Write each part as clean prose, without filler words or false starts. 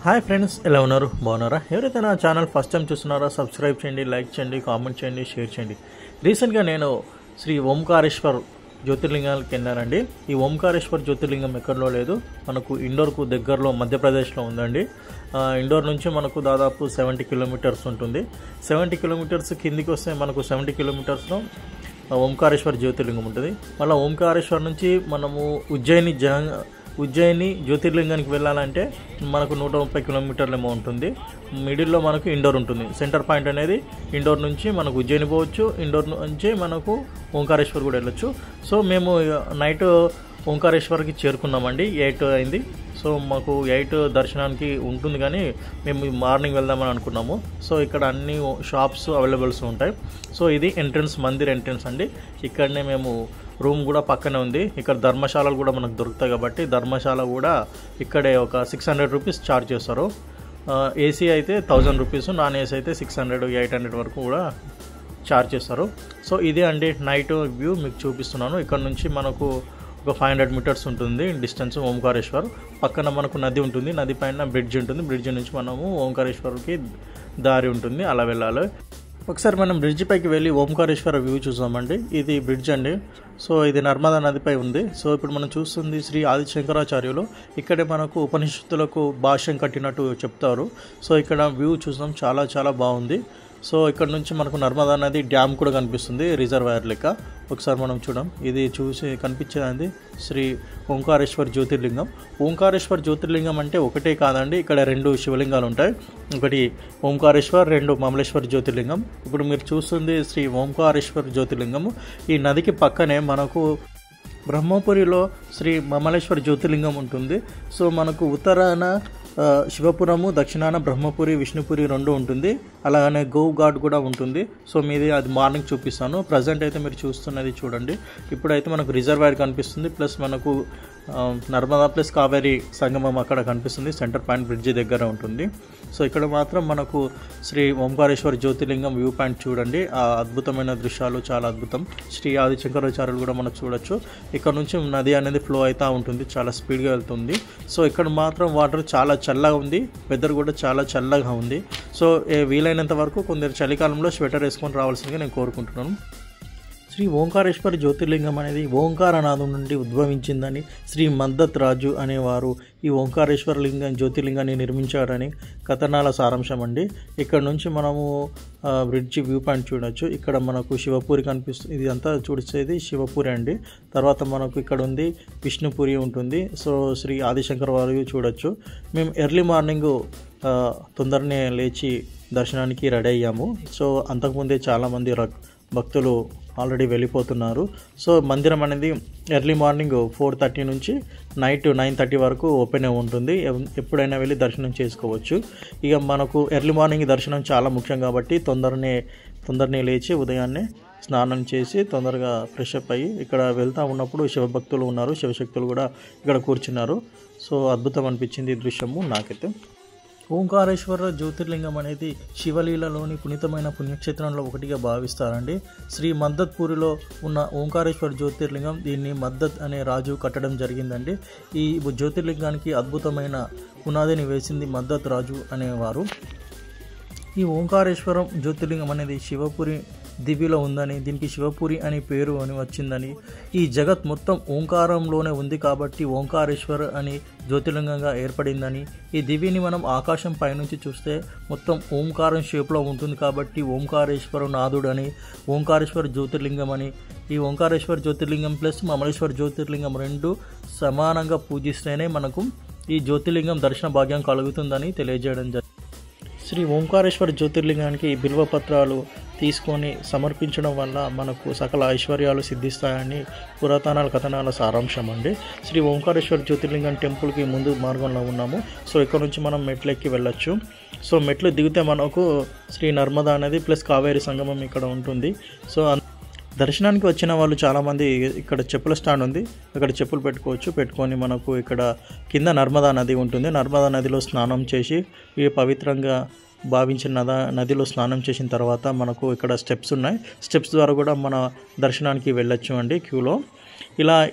Hi friends, ఎలా ఉన్నారు? బాగున్నారా? ఎవరైతే నా ఛానల్ ఫస్ట్ టైం చూస్తున్నారో సబ్స్క్రైబ్ చేయండి, లైక్ చేయండి, కామెంట్ చేయండి, షేర్ చేయండి. రీసెంట్గా నేను శ్రీ ఓంకారేశ్వర్ జ్యోతిర్లింగానికి వెళ్ళానండి. ఈ ఓంకారేశ్వర్ జ్యోతిర్లింగం ఎక్కడలో లేదు, మనకు ఇండోర్కు దగ్గరలో మధ్యప్రదేశ్లో ఉందండి. ఇండోర్ నుంచి మనకు దాదాపు 70 కిలోమీటర్స్ ఉంటుంది. 70 కిలోమీటర్స్ కిందికి వస్తే మనకు 70 కిలోమీటర్స్లో ఓంకారేశ్వర్ జ్యోతిర్లింగం ఉంటుంది. మళ్ళీ ఓంకారేశ్వర్ నుంచి మనము ఉజ్జయిని జ్యోతిర్లింగానికి వెళ్ళాలంటే మనకు 130 కిలోమీటర్లు ఏమో ఉంటుంది. మిడిల్లో మనకు ఇండోర్ ఉంటుంది. సెంటర్ పాయింట్ అనేది ఇండోర్ నుంచి మనకు ఉజ్జయిని పోవచ్చు, ఇండోర్ నుంచి మనకు ఓంకారేశ్వర్ కూడా వెళ్ళొచ్చు. సో మేము నైట్ ఓంకారేశ్వర్కి చేరుకున్నామండి. 8 అయింది. సో మాకు 8 దర్శనానికి ఉంటుంది, కానీ మేము మార్నింగ్ వెళ్దామని అనుకున్నాము. సో ఇక్కడ అన్ని షాప్స్ అవైలబుల్స్ ఉంటాయి. సో ఇది ఎంట్రన్స్, మందిర్ ఎంట్రన్స్ అండి. ఇక్కడనే మేము రూమ్ కూడా పక్కనే ఉంది. ఇక్కడ ధర్మశాలలు కూడా మనకు దొరుకుతాయి కాబట్టి ధర్మశాల కూడా ఇక్కడే ఒక 600 రూపీస్ ఛార్జ్ చేస్తారు. ఏసీ అయితే 1000 రూపీస్, నాన్ ఏసీ అయితే 600, 800 వరకు కూడా ఛార్జ్ చేస్తారు. సో ఇదే అండి నైట్ వ్యూ మీకు చూపిస్తున్నాను. ఇక్కడ నుంచి మనకు ఒక 500 మీటర్స్ ఉంటుంది డిస్టెన్స్ ఓంకారేశ్వర్. పక్కన మనకు నది ఉంటుంది, నది పైన బ్రిడ్జ్ ఉంటుంది. బ్రిడ్జ్ నుంచి మనము ఓంకారేశ్వర్కి దారి ఉంటుంది, అలా వెళ్ళాలి. ఒకసారి మనం బ్రిడ్జ్ పైకి వెళ్ళి ఓంకారేశ్వర వ్యూ చూసామండి. ఇది బ్రిడ్జ్ అండి. సో ఇది నర్మదా నదిపై ఉంది. సో ఇప్పుడు మనం చూస్తుంది శ్రీ ఆది శంకరాచార్యులు. ఇక్కడే మనకు ఉపనిషత్తులకు భాష్యం కట్టినట్టు చెప్తారు. సో ఇక్కడ వ్యూ చూసాం, చాలా చాలా బాగుంది. సో ఇక్కడ నుంచి మనకు నర్మదా నది డ్యామ్ కూడా కనిపిస్తుంది, రిజర్వాయర్ లెక్క. ఒకసారి మనం చూడం, ఇది చూసి కనిపించేది శ్రీ ఓంకారేశ్వర్ జ్యోతిర్లింగం. ఓంకారేశ్వర్ జ్యోతిర్లింగం అంటే ఒకటే కాదండి, ఇక్కడ 2 శివలింగాలు ఉంటాయి. ఒకటి ఓంకారేశ్వర్, 2 మమలేశ్వర్ జ్యోతిర్లింగం. ఇప్పుడు మీరు చూస్తుంది శ్రీ ఓంకారేశ్వర్ జ్యోతిర్లింగము. ఈ నదికి పక్కనే మనకు బ్రహ్మపురిలో శ్రీ మమలేశ్వర్ జ్యోతిర్లింగం ఉంటుంది. సో మనకు ఉత్తరాన శివపురము, దక్షిణాన బ్రహ్మపురి, విష్ణుపురి 2 ఉంటుంది. అలాగనే గోవ్ ఘాట్ కూడా ఉంటుంది. సో మీది అది మార్నింగ్ చూపిస్తాను. ప్రజెంట్ అయితే మీరు చూస్తున్నది చూడండి. ఇప్పుడైతే మనకు రిజర్వాయర్ కనిపిస్తుంది, ప్లస్ మనకు నర్మదా ప్లస్ కావేరీ సంగమం అక్కడ కనిపిస్తుంది. సెంటర్ పాయింట్ బ్రిడ్జి దగ్గర ఉంటుంది. సో ఇక్కడ మాత్రం మనకు శ్రీ ఓంకారేశ్వర్ జ్యోతిర్లింగం వ్యూ పాయింట్ చూడండి. ఆ అద్భుతమైన దృశ్యాలు చాలా అద్భుతం. శ్రీ ఆది శంకరాచార్యులు కూడా మనం చూడొచ్చు. ఇక్కడ నుంచి నది అనేది ఫ్లో అవుతూ ఉంటుంది, చాలా స్పీడ్గా వెళ్తుంది. సో ఇక్కడ మాత్రం వాటర్ చాలా చల్లగా ఉంది, వెదర్ కూడా చాలా చల్లగా ఉంది. సో వీలైనంత వరకు కొందరు చలికాలంలో స్వెటర్ వేసుకొని రావాల్సిందిగా నేను కోరుకుంటున్నాను. శ్రీ ఓంకారేశ్వర జ్యోతిర్లింగం అనేది ఓంకారనాదం నుండి ఉద్భవించిందని శ్రీ మద్దత్ రాజు అనేవారు ఈ ఓంకారేశ్వర జ్యోతిర్లింగాన్ని నిర్మించారని కథనాల సారాంశం అండి. ఇక్కడ నుంచి మనము బ్రిడ్జి వ్యూ పాయింట్ చూడొచ్చు. ఇక్కడ మనకు శివపురి కనిపిస్తుంది. ఇది అంతా చూసేది శివపురి అండి. తర్వాత మనకు ఇక్కడ ఉంది విష్ణుపురి ఉంటుంది. సో శ్రీ ఆదిశంకర్ వారు చూడొచ్చు. మేము ఎర్లీ మార్నింగ్ తొందరనే లేచి దర్శనానికి రెడీ అయ్యాము. సో అంతకుముందే చాలామంది భక్తులు ఆల్రెడీ వెళ్ళిపోతున్నారు. సో మందిరం అనేది ఎర్లీ మార్నింగ్ 4:30 నుంచి నైట్ 9:30 వరకు ఓపెన్ ఉంటుంది. ఎప్పుడైనా వెళ్ళి దర్శనం చేసుకోవచ్చు. ఇక మనకు ఎర్లీ మార్నింగ్ దర్శనం చాలా ముఖ్యం కాబట్టి తొందరనే లేచి ఉదయాన్నే స్నానం చేసి తొందరగా ఫ్రెష్ అప్ అయ్యి ఇక్కడ వెళ్తూ ఉన్నప్పుడు శివభక్తులు ఉన్నారు, శివశక్తులు కూడా ఇక్కడ కూర్చున్నారు. సో అద్భుతం అనిపించింది ఈ దృశ్యము నాకైతే. ఓంకారేశ్వర జ్యోతిర్లింగం అనేది శివలీలలోని పునీతమైన పుణ్యక్షేత్రంలో ఒకటిగా భావిస్తారండి. శ్రీ మద్దత్పూరిలో ఉన్న ఓంకారేశ్వర జ్యోతిర్లింగం, దీన్ని మద్దత్ అనే రాజు కట్టడం జరిగిందండి. ఈ జ్యోతిర్లింగానికి అద్భుతమైన పునాదిని వేసింది మద్దత్ రాజు అనేవారు. ఈ ఓంకారేశ్వరం జ్యోతిర్లింగం అనేది శివపురి దివిలో ఉందని, దీనికి శివపురి అని పేరు అని వచ్చిందని, ఈ జగత్ మొత్తం ఓంకారంలోనే ఉంది కాబట్టి ఓంకారేశ్వర్ అని జ్యోతిర్లింగంగా ఏర్పడిందని, ఈ దివిని మనం ఆకాశం పైనుంచి చూస్తే మొత్తం ఓంకారం షేప్లో ఉంటుంది కాబట్టి ఓంకారేశ్వర నాథుడు అని, ఓంకారేశ్వర జ్యోతిర్లింగం అని, ఈ ఓంకారేశ్వర జ్యోతిర్లింగం ప్లస్ మమలేశ్వర జ్యోతిర్లింగం 2 సమానంగా పూజిస్తేనే మనకు ఈ జ్యోతిర్లింగం దర్శన భాగ్యం కలుగుతుందని తెలియజేయడం జరిగింది. శ్రీ ఓంకారేశ్వర జ్యోతిర్లింగానికి బిల్వపత్రాలు తీసుకొని సమర్పించడం వల్ల మనకు సకల ఐశ్వర్యాలు సిద్ధిస్తాయని పురాతనాల కథనాల సారాంశం అండి. శ్రీ ఓంకారేశ్వర జ్యోతిర్లింగం టెంపుల్కి ముందు మార్గంలో ఉన్నాము. సో ఇక్కడ నుంచి మనం మెట్లెక్కి వెళ్ళొచ్చు. సో మెట్లు దిగితే మనకు శ్రీ నర్మదా నది ప్లస్ కావేరీ సంగమం ఇక్కడ ఉంటుంది. సో దర్శనానికి వచ్చిన వాళ్ళు చాలామంది ఇక్కడ చెప్పుల స్టాండ్ ఉంది, అక్కడ చెప్పులు పెట్టుకొని మనకు ఇక్కడ కింద నర్మదా నది ఉంటుంది. నర్మదా నదిలో స్నానం చేసి ఈ పవిత్రంగా భావించిన నదిలో స్నానం చేసిన తర్వాత మనకు ఇక్కడ స్టెప్స్ ఉన్నాయి. స్టెప్స్ ద్వారా కూడా మన దర్శనానికి వెళ్ళొచ్చు అండి క్యూలో.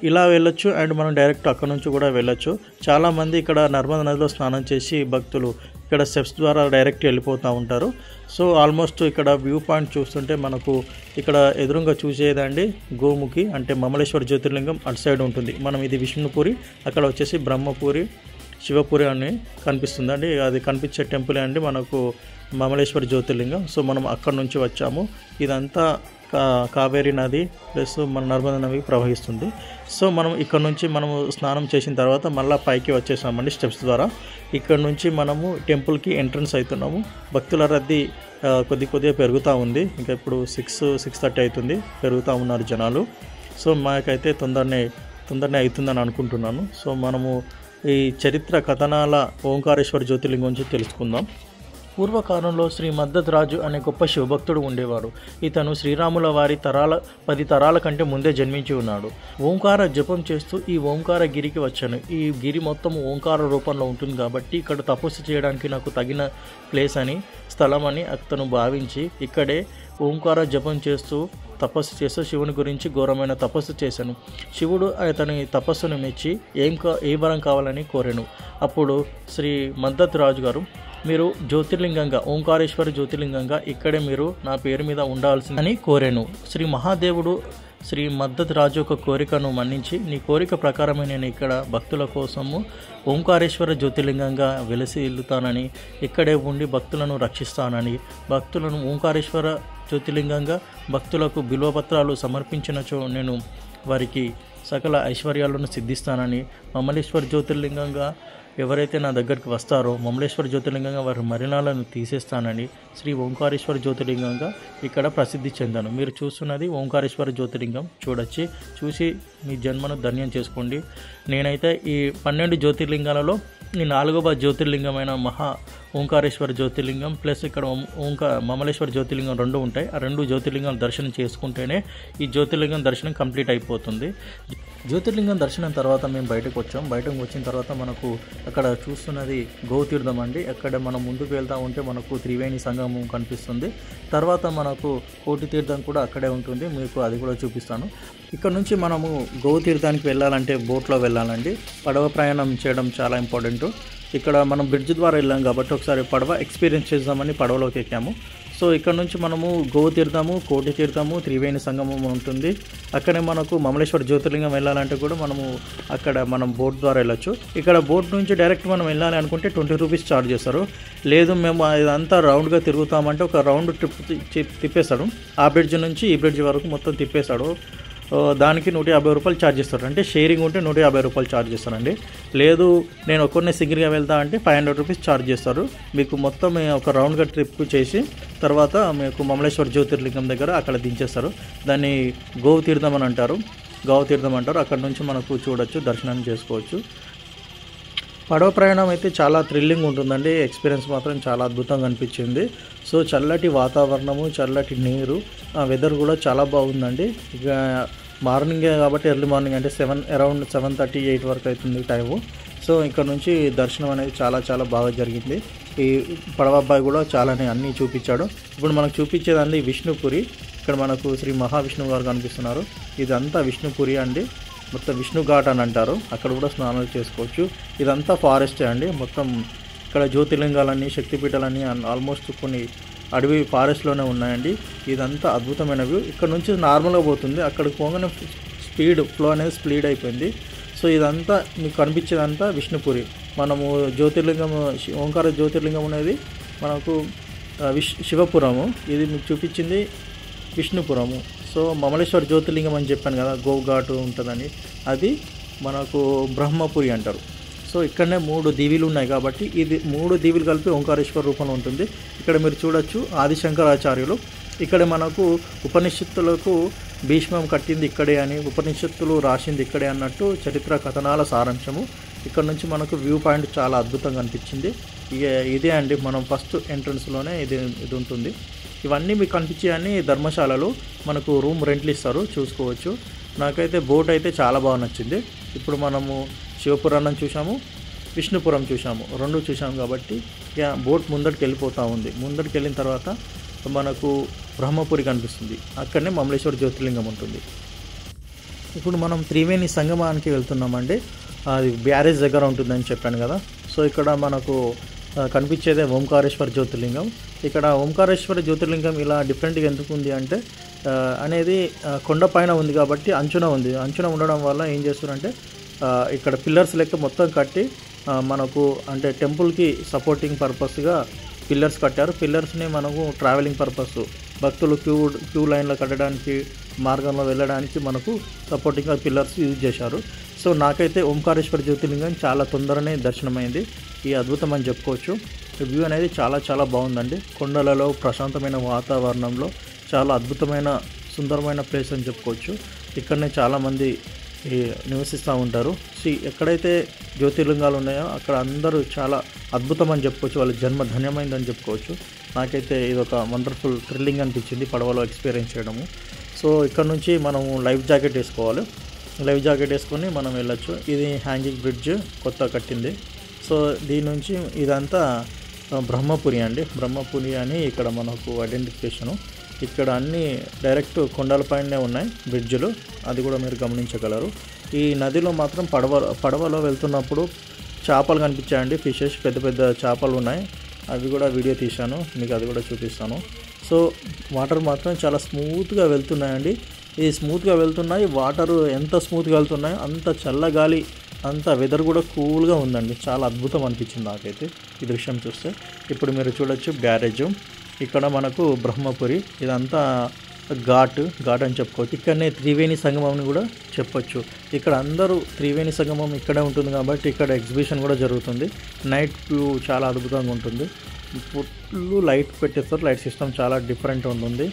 ఇలా వెళ్ళొచ్చు. అండ్ మనం డైరెక్ట్ అక్కడ నుంచి కూడా వెళ్ళొచ్చు. చాలామంది ఇక్కడ నర్మదా నదిలో స్నానం చేసి భక్తులు ఇక్కడ స్టెప్స్ ద్వారా డైరెక్ట్ వెళ్ళిపోతూ ఉంటారు. సో ఆల్మోస్ట్ ఇక్కడ వ్యూ పాయింట్ చూస్తుంటే మనకు ఇక్కడ ఎదురుగా చూసేదండి గోముఖి, అంటే మమలేశ్వర జ్యోతిర్లింగం అటు సైడ్ ఉంటుంది. మనం ఇది విష్ణుపురి, అక్కడ వచ్చేసి బ్రహ్మపురి, శివపురి అని కనిపిస్తుందండి. అది కనిపించే టెంపుల్ అండి మనకు మమలేశ్వర జ్యోతిర్లింగం. సో మనం అక్కడ నుంచి వచ్చాము. ఇదంతా కావేరీ నది ప్లస్ మన నర్మదా నది ప్రవహిస్తుంది. సో మనం ఇక్కడ నుంచి మనము స్నానం చేసిన తర్వాత మళ్ళీ పైకి వచ్చేసామండి స్టెప్స్ ద్వారా. ఇక్కడ నుంచి మనము టెంపుల్కి ఎంట్రన్స్ అవుతున్నాము. భక్తుల రద్దీ కొద్దిగా పెరుగుతూ ఉంది. ఇంకా ఇప్పుడు 6:30 అవుతుంది, పెరుగుతూ ఉన్నారు జనాలు. సో మాకైతే తొందరనే అవుతుందని అనుకుంటున్నాను. సో మనము ఈ చరిత్ర కథనాల ఓంకారేశ్వర జ్యోతిర్లింగం గురించి తెలుసుకుందాం. పూర్వకాలంలో శ్రీ మద్దత్ రాజు అనే గొప్ప శివభక్తుడు ఉండేవాడు. ఇతను శ్రీరాముల వారి 10 తరాల కంటే ముందే జన్మించి ఉన్నాడు. ఓంకార జపం చేస్తూ ఈ ఓంకార గిరికి వచ్చాను. ఈ గిరి మొత్తం ఓంకార రూపంలో ఉంటుంది కాబట్టి ఇక్కడ తపస్సు చేయడానికి నాకు తగిన ప్లేస్ అని, స్థలం అని అతను భావించి ఇక్కడే ఓంకార జపం చేస్తూ తపస్సు చేస్తూ శివుని గురించి ఘోరమైన తపస్సు చేశాను. శివుడు అతని తపస్సును మెచ్చి ఏ వరం కావాలని కోరాను. అప్పుడు శ్రీ మద్దత్ రాజు గారు, మీరు జ్యోతిర్లింగంగా, ఓంకారేశ్వర జ్యోతిర్లింగంగా ఇక్కడే మీరు నా పేరు మీద ఉండాల్సిందని కోరాను. శ్రీ మహాదేవుడు శ్రీ మద్దత్ రాజు యొక్క కోరికను మన్నించి, నీ కోరిక ప్రకారమే నేను ఇక్కడ భక్తుల కోసము ఓంకారేశ్వర జ్యోతిర్లింగంగా వెలిసి ఇల్లుతానని, ఇక్కడే ఉండి భక్తులను రక్షిస్తానని, భక్తులను ఓంకారేశ్వర జ్యోతిర్లింగంగా భక్తులకు బిల్వపత్రాలు సమర్పించినచో నేను వారికి సకల ఐశ్వర్యాలను సిద్ధిస్తానని, మమలేశ్వర జ్యోతిర్లింగంగా ఎవరైతే నా దగ్గరికి వస్తారో మమలేశ్వర జ్యోతిర్లింగంగా వారి మలినాలను తీసేస్తానని శ్రీ ఓంకారేశ్వర జ్యోతిర్లింగంగా ఇక్కడ ప్రసిద్ధి చెందాను. మీరు చూస్తున్నది ఓంకారేశ్వర జ్యోతిర్లింగం. చూసి మీ జన్మను ధన్యం చేసుకోండి. నేనైతే ఈ 12 జ్యోతిర్లింగాలలో ఈ 4వ జ్యోతిర్లింగమైన మహా ఓంకారేశ్వర జ్యోతిర్లింగం ప్లస్ ఇక్కడ మమలేశ్వర జ్యోతిర్లింగం 2 ఉంటాయి. ఆ 2 జ్యోతిర్లింగాలు దర్శనం చేసుకుంటేనే ఈ జ్యోతిర్లింగం దర్శనం కంప్లీట్ అయిపోతుంది. జ్యోతిర్లింగం దర్శనం తర్వాత మేము బయటకు వచ్చిన తర్వాత మనకు అక్కడ చూస్తున్నది గోతీర్థం అండి. అక్కడ మనం ముందుకు వెళ్తూ ఉంటే మనకు త్రివేణి సంగమం కనిపిస్తుంది. తర్వాత మనకు కోటి తీర్థం కూడా అక్కడే ఉంటుంది. మీకు అది కూడా చూపిస్తాను. ఇక్కడ నుంచి మనము గోతీర్థానికి వెళ్ళాలంటే బోట్లో వెళ్ళాలండి. పడవ ప్రయాణం చేయడం చాలా ఇంపార్టెంట్. ఇక్కడ మనం బ్రిడ్జ్ ద్వారా వెళ్ళాం కాబట్టి ఒకసారి పడవ ఎక్స్పీరియన్స్ చేద్దామని పడవలోకి ఎక్కాము. సో ఇక్కడ నుంచి మనము గోతీర్థము, కోటి తీర్థము, త్రివేణి సంగమం ఉంటుంది. అక్కడే మనకు మమలేశ్వర జ్యోతిర్లింగం వెళ్ళాలంటే కూడా మనం బోట్ ద్వారా వెళ్ళొచ్చు. ఇక్కడ బోట్ నుంచి డైరెక్ట్ మనం వెళ్ళాలి అనుకుంటే 20 రూపీస్ ఛార్జ్ చేస్తారు. లేదు మేము ఇదంతా రౌండ్గా తిరుగుతామంటే ఒక రౌండ్ ట్రిప్ తిప్పేస్తాడు. ఆ బ్రిడ్జ్ నుంచి ఈ బ్రిడ్జ్ వరకు మొత్తం తిప్పేస్తాడు. దానికి 150 రూపాయలు ఛార్జ్ చేస్తారు. అంటే షేరింగ్ ఉంటే 150 రూపాయలు ఛార్జ్ చేస్తారండి. లేదు నేను ఒక్కరినే సింగిల్గా వెళ్తా అంటే 500 రూపీస్ ఛార్జ్ చేస్తారు. మీకు మొత్తం ఒక రౌండ్గా ట్రిప్ చేసి తర్వాత మీకు మమలేశ్వర జ్యోతిర్లింగం దగ్గర అక్కడ దించేస్తారు. దాన్ని గోతీర్థం అని అంటారు. అక్కడ నుంచి మనకు చూడొచ్చు, దర్శనం చేసుకోవచ్చు. పడవ ప్రయాణం అయితే చాలా థ్రిల్లింగ్ ఉంటుందండి. ఎక్స్పీరియన్స్ మాత్రం చాలా అద్భుతంగా అనిపించింది. సో చల్లటి వాతావరణము, చల్లటి నీరు, వెదర్ కూడా చాలా బాగుందండి. ఇక మార్నింగే కాబట్టి ఎర్లీ మార్నింగ్ అంటే అరౌండ్ 7:30-8 వరకు అవుతుంది టైము. సో ఇక్కడ నుంచి దర్శనం అనేది చాలా బాగా జరిగింది. ఈ పడవ అబ్బాయి కూడా చాలానే అన్నీ చూపించాడు. ఇప్పుడు మనకు చూపించేదండి విష్ణుపురి. ఇక్కడ మనకు శ్రీ మహావిష్ణువు గారు కనిపిస్తున్నారు. ఇదంతా విష్ణుపురి అండి. మొత్తం విష్ణు ఘాట్ అని అంటారు. అక్కడ కూడా స్నానాలు చేసుకోవచ్చు. ఇదంతా ఫారెస్టే అండి. మొత్తం ఇక్కడ జ్యోతిర్లింగాలన్నీ, శక్తిపీఠాలన్నీ ఆల్మోస్ట్ కొన్ని అడవి ఫారెస్ట్లోనే ఉన్నాయండి. ఇదంతా అద్భుతమైన వ్యూ. ఇక్కడ నుంచి నార్మల్గా పోతుంది, అక్కడికి పోగానే ఫ్లో అనేది స్పీడ్ అయిపోయింది. సో ఇదంతా మీకు కనిపించేదంతా విష్ణుపురి. మనము జ్యోతిర్లింగం, ఓంకార జ్యోతిర్లింగం అనేది మనకు శివపురము. ఇది మీకు చూపించింది విష్ణుపురము. సో మమలేశ్వర జ్యోతిర్లింగం అని చెప్పాను కదా, గోఘాటు ఉంటుందని, అది మనకు బ్రహ్మపురి అంటారు. సో ఇక్కడనే 3 దీవులు ఉన్నాయి కాబట్టి ఇది 3 దీవులు కలిపి ఓంకారేశ్వర రూపంలో ఉంటుంది. ఇక్కడ మీరు చూడొచ్చు ఆదిశంకరాచార్యులు. ఇక్కడ మనకు ఉపనిషత్తులకు భీష్మం కట్టింది ఇక్కడే అని, ఉపనిషత్తులు రాసింది ఇక్కడే అన్నట్టు చరిత్ర కథనాల సారాంశము. ఇక్కడ నుంచి మనకు వ్యూ పాయింట్ చాలా అద్భుతంగా అనిపించింది. ఇదే అండి మనం ఫస్ట్ ఎంట్రన్స్లోనే ఇది ఉంటుంది. ఇవన్నీ మీకు కనిపించేవన్నీ ధర్మశాలలు. మనకు రూమ్ రెంట్లు ఇస్తారు, చూసుకోవచ్చు. నాకైతే బోట్ అయితే చాలా బాగా నచ్చింది. ఇప్పుడు మనము శివపురాణం చూసాము, విష్ణుపురం చూసాము, 2 చూసాము కాబట్టి బోట్ ముందరికి వెళ్ళిపోతూ ఉంది. ముందరికి వెళ్ళిన తర్వాత మనకు బ్రహ్మపురి కనిపిస్తుంది. అక్కడనే మమలేశ్వర జ్యోతిర్లింగం ఉంటుంది. ఇప్పుడు మనం త్రివేణి సంగమానికి వెళ్తున్నామండి. అది బ్యారేజ్ దగ్గర ఉంటుందని చెప్పాను కదా. సో ఇక్కడ మనకు కనిపించేదే ఓంకారేశ్వర జ్యోతిర్లింగం. ఇక్కడ ఓంకారేశ్వర జ్యోతిర్లింగం ఇలా డిఫరెంట్గా ఎందుకు ఉంది అంటే అనేది కొండ పైన ఉంది కాబట్టి అంచున ఉంది. అంచున ఉండడం వల్ల ఏం చేస్తారంటే ఇక్కడ పిల్లర్స్ లెక్క మొత్తం కట్టి మనకు అంటే టెంపుల్కి సపోర్టింగ్ పర్పస్గా పిల్లర్స్ కట్టారు. పిల్లర్స్ని మనకు ట్రావెలింగ్ పర్పస్ భక్తులు క్యూ లైన్లో కట్టడానికి, మార్గంలో వెళ్ళడానికి మనకు సపోర్టింగ్గా పిల్లర్స్ యూజ్ చేశారు. సో నాకైతే ఓంకారేశ్వర జ్యోతిర్లింగం చాలా తొందరనే దర్శనమైంది. ఈ అద్భుతం అని చెప్పుకోవచ్చు. వ్యూ అనేది చాలా చాలా బాగుందండి. కొండలలో ప్రశాంతమైన వాతావరణంలో చాలా అద్భుతమైన సుందరమైన ప్లేస్ అని చెప్పుకోవచ్చు. ఇక్కడనే చాలామంది నివసిస్తూ ఉంటారు. ఎక్కడైతే జ్యోతిర్లింగాలు ఉన్నాయో అక్కడ అందరూ చాలా అద్భుతం అని చెప్పుకోవచ్చు. వాళ్ళ జన్మ ధన్యమైందని చెప్పుకోవచ్చు. నాకైతే ఇది ఒక వండర్ఫుల్ థ్రిల్లింగ్ అనిపించింది పడవలో ఎక్స్పీరియన్స్ చేయడము. సో ఇక్కడ నుంచి మనము లైఫ్ జాకెట్ వేసుకోవాలి. లైఫ్ జాకెట్ వేసుకొని మనం వెళ్ళొచ్చు. ఇది హ్యాంగింగ్ బ్రిడ్జ్ కొత్త కట్టింది. సో దీని నుంచి ఇదంతా బ్రహ్మపురి అండి. బ్రహ్మపురి అని ఇక్కడ మనకు ఐడెంటిఫికేషను. ఇక్కడ అన్నీ డైరెక్ట్ కొండలపైనే ఉన్నాయి బ్రిడ్జ్లు, అది కూడా మీరు గమనించగలరు. ఈ నదిలో మాత్రం పడవలో వెళ్తున్నప్పుడు చేపలు కనిపించాయండి. ఫిషెస్ పెద్ద పెద్ద చేపలు ఉన్నాయి. అవి కూడా వీడియో తీశాను, మీకు అది కూడా చూపిస్తాను. సో వాటర్ మాత్రం చాలా స్మూత్గా వెళ్తున్నాయండి. ఈ స్మూత్గా వెళ్తున్నాయి. వాటరు ఎంత స్మూత్గా వెళ్తున్నాయో అంత చల్లగాలి, అంత వెదర్ కూడా కూల్గా ఉందండి. చాలా అద్భుతం అనిపించింది నాకైతే ఈ దృశ్యం చూస్తే. ఇప్పుడు మీరు చూడొచ్చు బ్యారేజ్. ఇక్కడ మనకు బ్రహ్మపురి, ఇదంతా ఘాట్ అని చెప్పుకోవచ్చు. ఇక్కడనే త్రివేణి సంగమం కూడా చెప్పొచ్చు. ఇక్కడ అందరూ త్రివేణి సంగమం ఇక్కడే ఉంటుంది కాబట్టి ఇక్కడ ఎగ్జిబిషన్ కూడా జరుగుతుంది. నైట్ వ్యూ చాలా అద్భుతంగా ఉంటుంది. ఫుల్ లైట్ పెట్టేస్తారు. లైట్ సిస్టమ్ చాలా డిఫరెంట్ ఉంటుంది.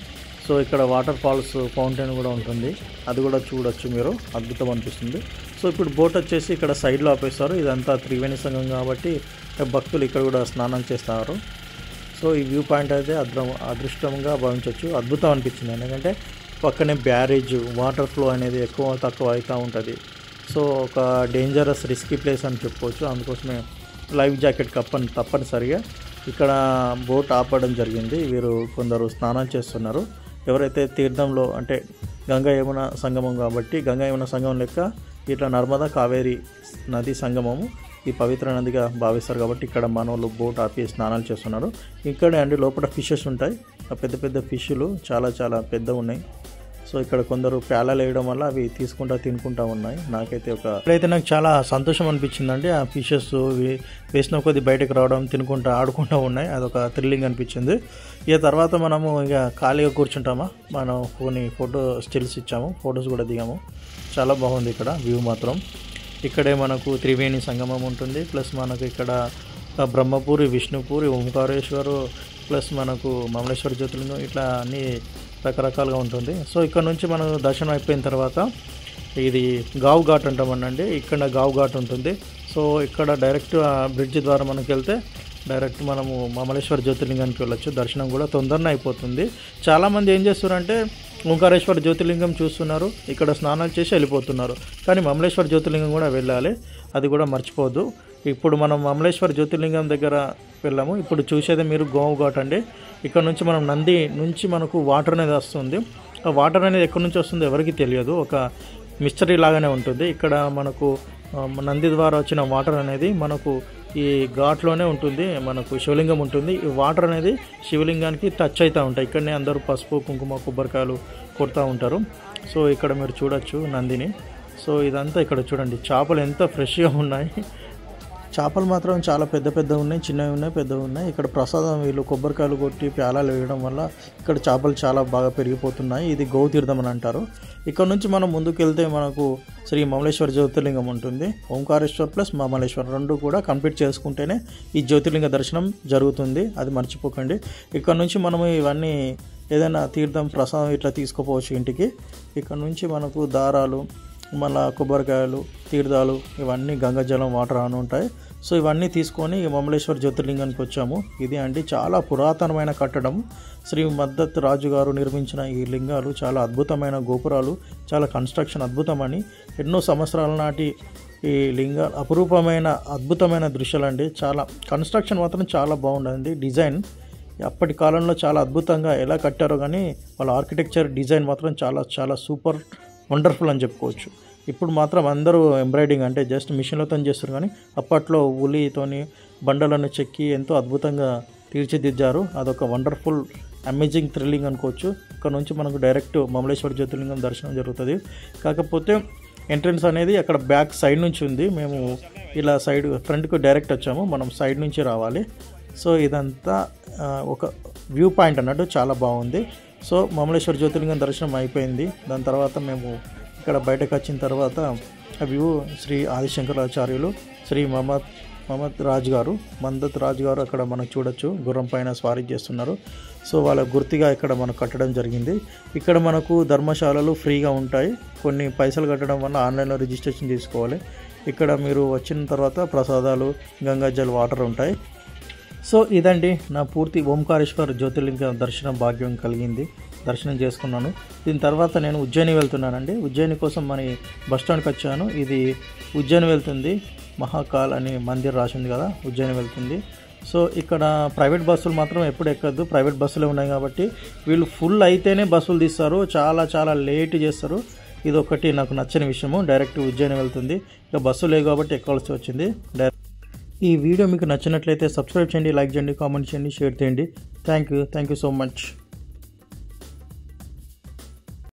సో ఇక్కడ వాటర్ ఫాల్స్ ఫౌంటైన్ కూడా ఉంటుంది, అది కూడా చూడొచ్చు మీరు. అద్భుతం అనిపిస్తుంది. సో ఇప్పుడు బోట్ వచ్చేసి ఇక్కడ సైడ్లో ఆపేస్తారు. ఇదంతా త్రివేణి సంగమం కాబట్టి భక్తులు ఇక్కడ కూడా స్నానం చేస్తారు. సో ఈ వ్యూ పాయింట్ అయితే అదృష్టంగా భావించవచ్చు. అద్భుతం అనిపించింది. ఎందుకంటే పక్కనే బ్యారేజ్, వాటర్ ఫ్లో అనేది ఎక్కువ తక్కువ అవుతూ ఉంటుంది. సో ఒక డేంజరస్ రిస్కీ ప్లేస్ అని చెప్పుకోవచ్చు. అందుకోసమే లైఫ్ జాకెట్ తప్పనిసరిగా ఇక్కడ బోట్ ఆపడం జరిగింది. వీరు కొందరు స్నానం చేస్తున్నారు. ఎవరైతే తీర్థంలో అంటే గంగా యమున సంగమం కాబట్టి గంగా యమున సంగమం లెక్క ఇట్లా నర్మదా కావేరి నది సంగమము ఈ పవిత్ర నదిగా భావిస్తారు కాబట్టి ఇక్కడ మనోళ్ళు బోట్ ఆపి స్నానాలు చేస్తున్నారు. ఇక్కడే అండి లోపల ఫిషెస్ ఉంటాయి. ఆ పెద్ద పెద్ద ఫిష్లు చాలా చాలా పెద్దగా ఉన్నాయి. సో ఇక్కడ కొందరు ప్యాలలు వేయడం వల్ల అవి తినుకుంటా ఉన్నాయి. ఇక్కడైతే నాకు చాలా సంతోషం అనిపించిందండి. ఆ ఫిషెస్ వేసిన కొద్ది బయటకు రావడం, తినుకుంటా ఆడుకుంటూ ఉన్నాయి. అదొక థ్రిల్లింగ్ అనిపించింది. ఇక తర్వాత మనము ఇక ఖాళీగా కూర్చుంటామా, మనం కొన్ని ఫోటో స్టిల్స్ ఇచ్చాము, ఫొటోస్ కూడా దిగాము. చాలా బాగుంది ఇక్కడ వ్యూ మాత్రం. ఇక్కడే మనకు త్రివేణి సంగమం ఉంటుంది, ప్లస్ మనకు ఇక్కడ బ్రహ్మపురి, విష్ణుపురి, ఓంకారేశ్వరు, ప్లస్ మనకు మమలేశ్వర జ్యోతిర్లింగం, ఇట్లా అన్నీ రకరకాలుగా ఉంటుంది. సో ఇక్కడ నుంచి మనం దర్శనం అయిపోయిన తర్వాత ఇది గావ్ ఘాట్ అంటామనండి. ఇక్కడ గావ్ ఘాట్ ఉంటుంది. సో ఇక్కడ డైరెక్ట్ బ్రిడ్జ్ ద్వారా మనకి వెళ్తే డైరెక్ట్ మనము మమలేశ్వర జ్యోతిర్లింగానికి వెళ్ళొచ్చు. దర్శనం కూడా తొందరనే అయిపోతుంది. చాలామంది ఏం చేస్తున్నారంటే ఓంకారేశ్వర జ్యోతిర్లింగం చూస్తున్నారు, ఇక్కడ స్నానాలు చేసి వెళ్ళిపోతున్నారు. కానీ మమలేశ్వర జ్యోతిర్లింగం కూడా వెళ్ళాలి, అది కూడా మర్చిపోవద్దు. ఇప్పుడు మనం మమలేశ్వర జ్యోతిర్లింగం దగ్గర వెళ్ళాము. ఇప్పుడు చూసేది మీరు గావ్ ఘాట్ అండి. ఇక్కడ నుంచి మనం నంది నుంచి మనకు వాటర్ అనేది వస్తుంది. ఆ వాటర్ అనేది ఎక్కడి నుంచి వస్తుందో ఎవరికి తెలియదు, ఒక మిస్టరీ లాగానే ఉంటుంది. ఇక్కడ మనకు నంది ద్వారా వచ్చిన వాటర్ అనేది మనకు ఈ ఘాట్లోనే ఉంటుంది. మనకు శివలింగం ఉంటుంది. ఈ వాటర్ అనేది శివలింగానికి టచ్ అవుతూ ఉంటాయి. ఇక్కడనే అందరూ పసుపు, కుంకుమ, కొబ్బరికాయలు కొడుతూ ఉంటారు. సో ఇక్కడ మీరు చూడొచ్చు నందిని. సో ఇదంతా ఇక్కడ చూడండి, చేపలు ఎంత ఫ్రెష్గా ఉన్నాయి. చేపలు మాత్రం చాలా పెద్ద ఉన్నాయి, చిన్నవి ఉన్నాయి, పెద్దవి ఉన్నాయి. ఇక్కడ ప్రసాదం వీళ్ళు కొబ్బరికాయలు కొట్టి ప్యాలాలు వేయడం వల్ల ఇక్కడ చేపలు చాలా బాగా పెరిగిపోతున్నాయి. ఇది గోతీర్థం అని అంటారు. ఇక్కడ నుంచి మనం ముందుకు వెళ్తే మనకు శ్రీ మమలేశ్వర జ్యోతిర్లింగం ఉంటుంది. ఓంకారేశ్వర్ ప్లస్ మమలేశ్వర్ రెండు కూడా కంప్లీట్ చేసుకుంటేనే ఈ జ్యోతిర్లింగ దర్శనం జరుగుతుంది, అది మర్చిపోకండి. ఇక్కడ నుంచి మనము ఇవన్నీ ఏదైనా తీర్థం, ప్రసాదం ఇట్లా తీసుకుపోవచ్చు ఇంటికి. ఇక్కడ నుంచి మనకు దారాలు, మళ్ళీ కొబ్బరికాయలు, తీర్థాలు, ఇవన్నీ గంగాజలం వాటర్ అని ఉంటాయి. సో ఇవన్నీ తీసుకొని మమలేశ్వర జ్యోతిర్లింగానికి వచ్చాము. ఇది అండి చాలా పురాతనమైన కట్టడం. శ్రీ మద్దత్ రాజు గారు నిర్మించిన ఈ లింగాలు చాలా అద్భుతమైన గోపురాలు, చాలా కన్స్ట్రక్షన్ అద్భుతమని, ఎన్నో సంవత్సరాల నాటి ఈ లింగాలు అపురూపమైన అద్భుతమైన దృశ్యాలండి. చాలా కన్స్ట్రక్షన్ మాత్రం చాలా బాగుంటుంది. డిజైన్ అప్పటి కాలంలో చాలా అద్భుతంగా ఎలా కట్టారో కానీ వాళ్ళ ఆర్కిటెక్చర్ డిజైన్ మాత్రం చాలా చాలా సూపర్ వండర్ఫుల్ అని చెప్పుకోవచ్చు. ఇప్పుడు మాత్రం అందరూ ఎంబ్రాయిడింగ్ అంటే జస్ట్ మిషన్లతో చేస్తారు, కానీ అప్పట్లో ఉలితోని బండలను చెక్కి ఎంతో అద్భుతంగా తీర్చిదిద్దారు. అదొక వండర్ఫుల్ అమేజింగ్ థ్రిల్లింగ్ అనుకోవచ్చు. ఇక్కడ నుంచి మనకు డైరెక్ట్ మమలేశ్వర జ్యోతిర్లింగం దర్శనం జరుగుతుంది. కాకపోతే ఎంట్రన్స్ అనేది అక్కడ బ్యాక్ సైడ్ నుంచి ఉంది. మేము ఇలా సైడ్ ఫ్రంట్కు డైరెక్ట్ వచ్చాము, మనం సైడ్ నుంచి రావాలి. సో ఇదంతా ఒక వ్యూ పాయింట్ అన్నట్టు చాలా బాగుంది. సో మమలేశ్వర జ్యోతిర్లింగం దర్శనం అయిపోయింది. దాని తర్వాత మేము ఇక్కడ బయటకు వచ్చిన తర్వాత ఆ వ్యూ శ్రీ ఆదిశంకరాచార్యులు శ్రీ మమత్ రాజు గారు అక్కడ మనకు చూడొచ్చు, గుర్రం పైన స్వారీ చేస్తున్నారు. సో వాళ్ళ గుర్తుగా ఇక్కడ మనకు కట్టడం జరిగింది. ఇక్కడ మనకు ధర్మశాలలు ఫ్రీగా ఉంటాయి. కొన్ని పైసలు కట్టడం వల్ల ఆన్లైన్లో రిజిస్ట్రేషన్ చేసుకోవాలి. ఇక్కడ మీరు వచ్చిన తర్వాత ప్రసాదాలు, గంగాజల్ వాటర్ ఉంటాయి. సో ఇదండి నా పూర్తి ఓంకారేశ్వర్ జ్యోతిర్లింగ దర్శనం భాగ్యం కలిగింది. దర్శనం చేసుకున్నాను. దీని తర్వాత నేను ఉజ్జయిని వెళ్తున్నానండి. ఉజ్జయిని కోసం మన బస్ స్టాండ్కి వచ్చాను. ఇది ఉజ్జయిని వెళ్తుంది, మహాకాల్ అని మందిర్ రాసింది కదా, ఉజ్జయిని వెళ్తుంది. సో ఇక్కడ ప్రైవేట్ బస్సులు మాత్రం ఎప్పుడు ఎక్కద్దు, ప్రైవేట్ బస్సులే ఉన్నాయి కాబట్టి వీళ్ళు ఫుల్ అయితేనే బస్సులు తీస్తారు, చాలా చాలా లేట్ చేస్తారు. ఇది ఒకటి నాకు నచ్చని విషయము. డైరెక్ట్ ఉజ్జయిని వెళ్తుంది, ఇక బస్సు లేవు కాబట్టి ఎక్కాల్సి వచ్చింది. ఈ వీడియో మీకు నచ్చినట్లయితే సబ్స్క్రైబ్ చేయండి, లైక్ చేయండి, కామెంట్ చేయండి, షేర్ చేయండి. Thank you so much.